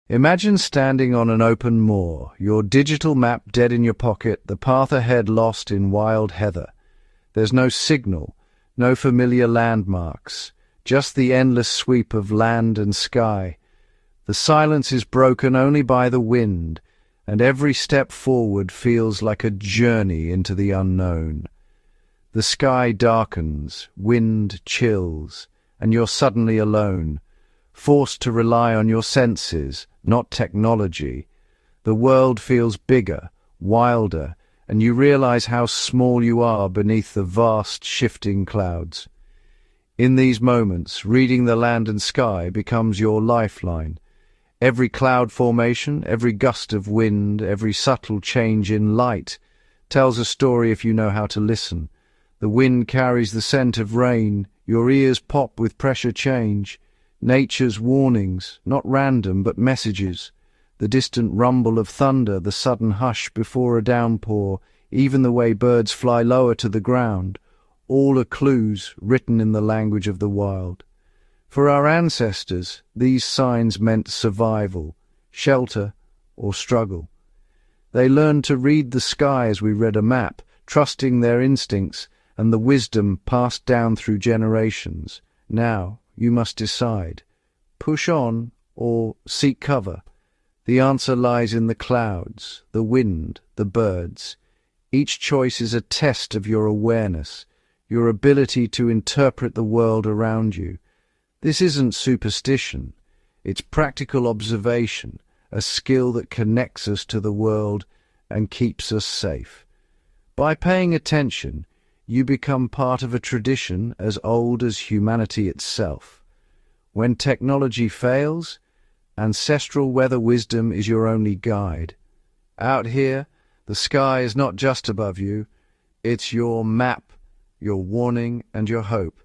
Imagine standing on an open moor, your digital map dead in your pocket, the path ahead lost in wild heather. There's no signal, no familiar landmarks, just the endless sweep of land and sky. The silence is broken only by the wind, and every step forward feels like a journey into the unknown. The sky darkens, wind chills, and you're suddenly alone, forced to rely on your senses, not technology. The world feels bigger, wilder, and you realize how small you are beneath the vast, shifting clouds. In these moments, reading the land and sky becomes your lifeline. Every cloud formation, every gust of wind, every subtle change in light tells a story if you know how to listen. The wind carries the scent of rain, your ears pop with pressure change. Nature's warnings, not random but messages. The distant rumble of thunder, the sudden hush before a downpour, even the way birds fly lower to the ground, all are clues written in the language of the wild. For our ancestors, these signs meant survival, shelter, or struggle. They learned to read the sky as we read a map, trusting their instincts and the wisdom passed down through generations. Now, you must decide. Push on or seek cover. The answer lies in the clouds, the wind, the birds. Each choice is a test of your awareness, your ability to interpret the world around you. This isn't superstition. It's practical observation, a skill that connects us to the world and keeps us safe. By paying attention, you become part of a tradition as old as humanity itself. When technology fails, ancestral weather wisdom is your only guide. Out here, the sky is not just above you, it's your map, your warning, and your hope.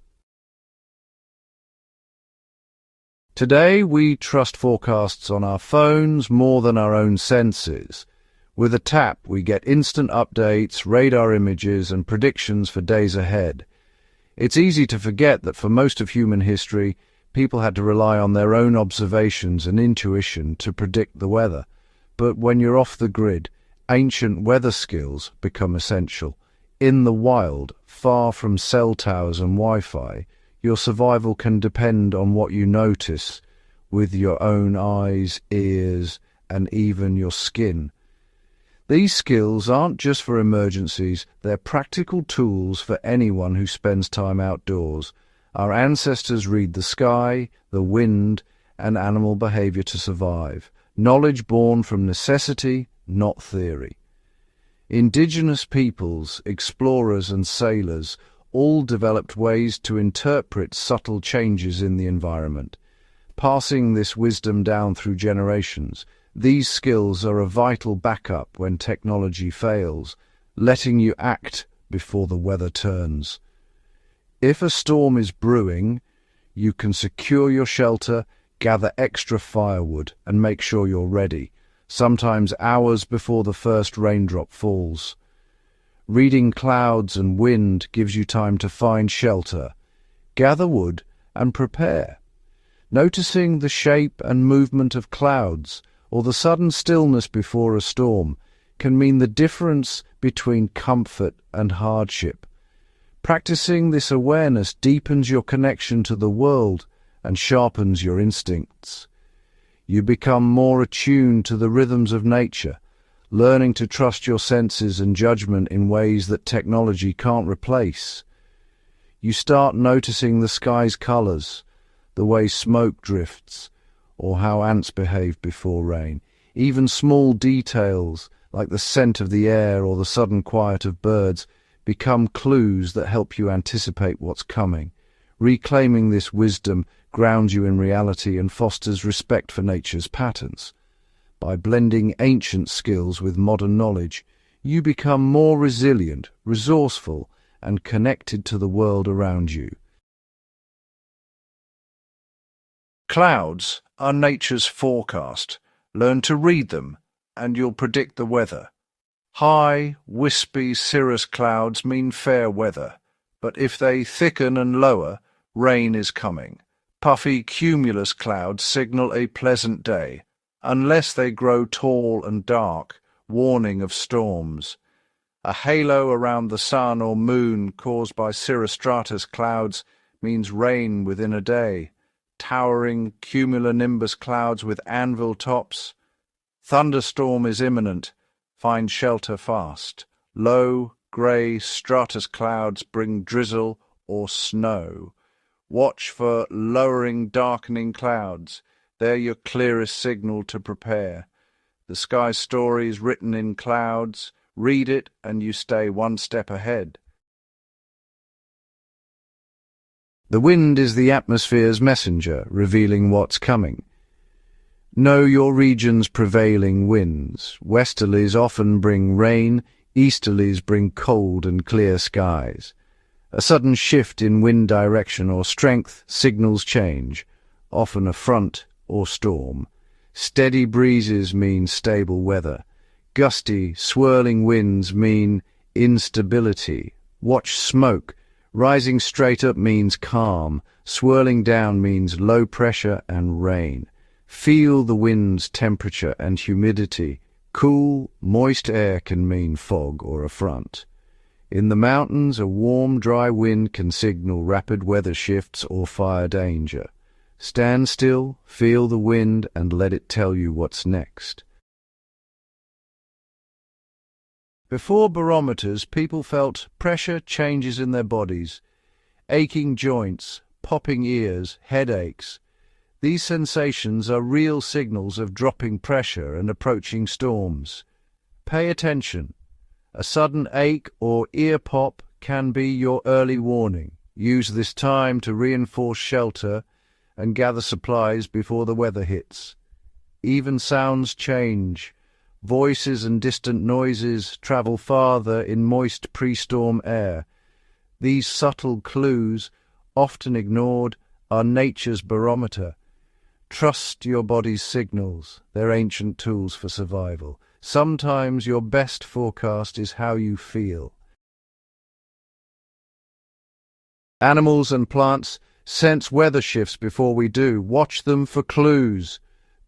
Today, we trust forecasts on our phones more than our own senses. With a tap, we get instant updates, radar images, and predictions for days ahead. It's easy to forget that for most of human history, people had to rely on their own observations and intuition to predict the weather. But when you're off the grid, ancient weather skills become essential. In the wild, far from cell towers and Wi-Fi, your survival can depend on what you notice with your own eyes, ears, and even your skin. These skills aren't just for emergencies, they're practical tools for anyone who spends time outdoors. Our ancestors read the sky, the wind, and animal behavior to survive. Knowledge born from necessity, not theory. Indigenous peoples, explorers and sailors all developed ways to interpret subtle changes in the environment. Passing this wisdom down through generations, these skills are a vital backup when technology fails, letting you act before the weather turns. If a storm is brewing, you can secure your shelter, gather extra firewood, and make sure you're ready, sometimes hours before the first raindrop falls. Reading clouds and wind gives you time to find shelter, gather wood, and prepare. Noticing the shape and movement of clouds or the sudden stillness before a storm can mean the difference between comfort and hardship. Practicing this awareness deepens your connection to the world and sharpens your instincts. You become more attuned to the rhythms of nature, learning to trust your senses and judgment in ways that technology can't replace. You start noticing the sky's colors, the way smoke drifts, or how ants behave before rain. Even small details, like the scent of the air or the sudden quiet of birds, become clues that help you anticipate what's coming. Reclaiming this wisdom grounds you in reality and fosters respect for nature's patterns. By blending ancient skills with modern knowledge, you become more resilient, resourceful, and connected to the world around you. Clouds are nature's forecast. Learn to read them, and you'll predict the weather. High, wispy, cirrus clouds mean fair weather, but if they thicken and lower, rain is coming. Puffy cumulus clouds signal a pleasant day. unless they grow tall and dark, warning of storms. A halo around the sun or moon caused by cirrostratus clouds means rain within a day. Towering cumulonimbus clouds with anvil tops. Thunderstorm is imminent. Find shelter fast. Low, grey stratus clouds bring drizzle or snow. Watch for lowering, darkening clouds. They're your clearest signal to prepare. The sky story is written in clouds. Read it and you stay one step ahead. The wind is the atmosphere's messenger, revealing what's coming. Know your region's prevailing winds. Westerlies often bring rain, easterlies bring cold and clear skies. A sudden shift in wind direction or strength signals change, often a front or storm. Steady breezes mean stable weather. Gusty, swirling winds mean instability. Watch smoke. Rising straight up means calm. Swirling down means low pressure and rain. Feel the wind's temperature and humidity. Cool, moist air can mean fog or a front. In the mountains, a warm, dry wind can signal rapid weather shifts or fire danger. Stand still, feel the wind, and let it tell you what's next. Before barometers, people felt pressure changes in their bodies, aching joints, popping ears, headaches. These sensations are real signals of dropping pressure and approaching storms. Pay attention. A sudden ache or ear pop can be your early warning. Use this time to reinforce shelter and gather supplies before the weather hits. Even sounds change. Voices and distant noises travel farther in moist pre-storm air. These subtle clues, often ignored, are nature's barometer. Trust your body's signals. They're ancient tools for survival. Sometimes your best forecast is how you feel. Animals and plants sense weather shifts before we do. Watch them for clues.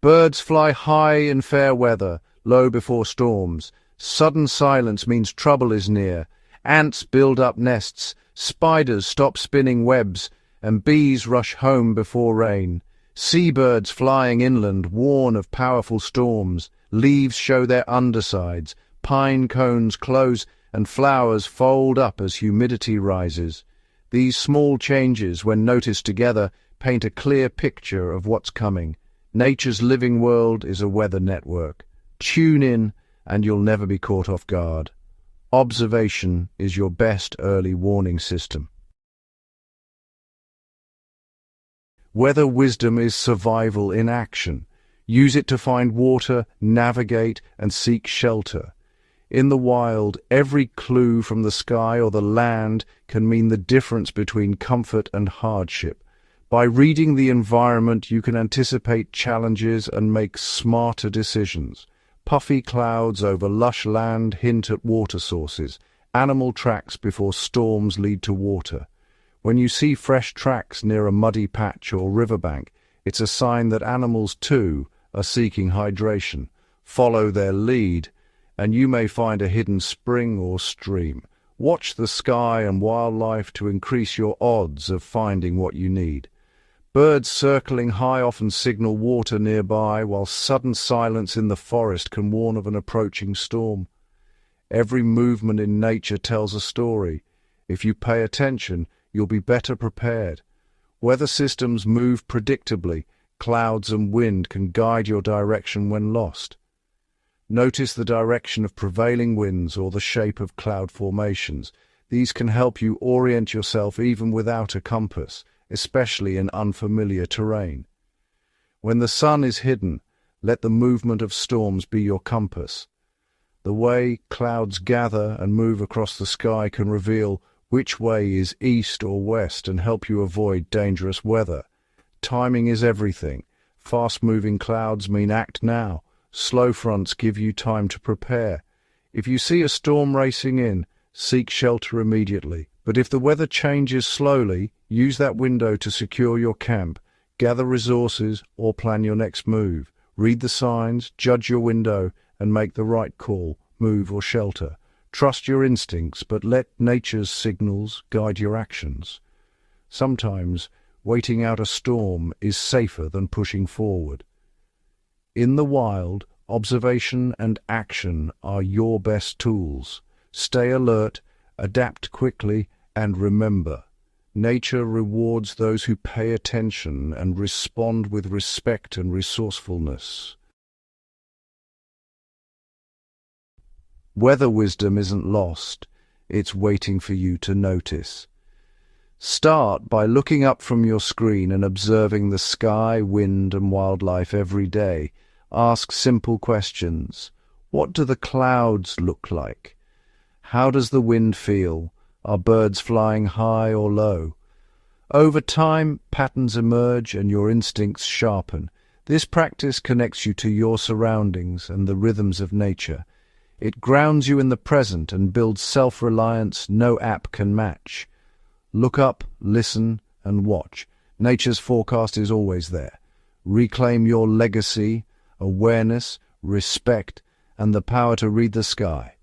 Birds fly high in fair weather, low before storms. Sudden silence means trouble is near. Ants build up nests, spiders stop spinning webs, and bees rush home before rain. Seabirds flying inland warn of powerful storms. Leaves show their undersides, pine cones close, and flowers fold up as humidity rises. These small changes, when noticed together, paint a clear picture of what's coming. Nature's living world is a weather network. Tune in, and you'll never be caught off guard. Observation is your best early warning system. Weather wisdom is survival in action. Use it to find water, navigate, and seek shelter. In the wild, every clue from the sky or the land can mean the difference between comfort and hardship. By reading the environment, you can anticipate challenges and make smarter decisions. Puffy clouds over lush land hint at water sources. Animal tracks before storms lead to water. When you see fresh tracks near a muddy patch or riverbank, it's a sign that animals, too, are seeking hydration. Follow their lead, and you may find a hidden spring or stream. Watch the sky and wildlife to increase your odds of finding what you need. Birds circling high often signal water nearby, while sudden silence in the forest can warn of an approaching storm. Every movement in nature tells a story. If you pay attention, you'll be better prepared. Weather systems move predictably. Clouds and wind can guide your direction when lost. Notice the direction of prevailing winds or the shape of cloud formations. These can help you orient yourself even without a compass, especially in unfamiliar terrain. When the sun is hidden, let the movement of storms be your compass. The way clouds gather and move across the sky can reveal which way is east or west and help you avoid dangerous weather. Timing is everything. Fast-moving clouds mean act now. Slow fronts give you time to prepare. If you see a storm racing in, seek shelter immediately. But if the weather changes slowly, use that window to secure your camp, gather resources, or plan your next move. Read the signs, judge your window, and make the right call, move or shelter. Trust your instincts, but let nature's signals guide your actions. Sometimes, waiting out a storm is safer than pushing forward. In the wild, observation and action are your best tools. Stay alert, adapt quickly, and remember, nature rewards those who pay attention and respond with respect and resourcefulness. Weather wisdom isn't lost, it's waiting for you to notice. Start by looking up from your screen and observing the sky, wind, and wildlife every day. Ask simple questions. What do the clouds look like? How does the wind feel? Are birds flying high or low? Over time, patterns emerge and your instincts sharpen. This practice connects you to your surroundings and the rhythms of nature. It grounds you in the present and builds self-reliance no app can match. Look up, listen, and watch. Nature's forecast is always there. Reclaim your legacy, awareness, respect, and the power to read the sky.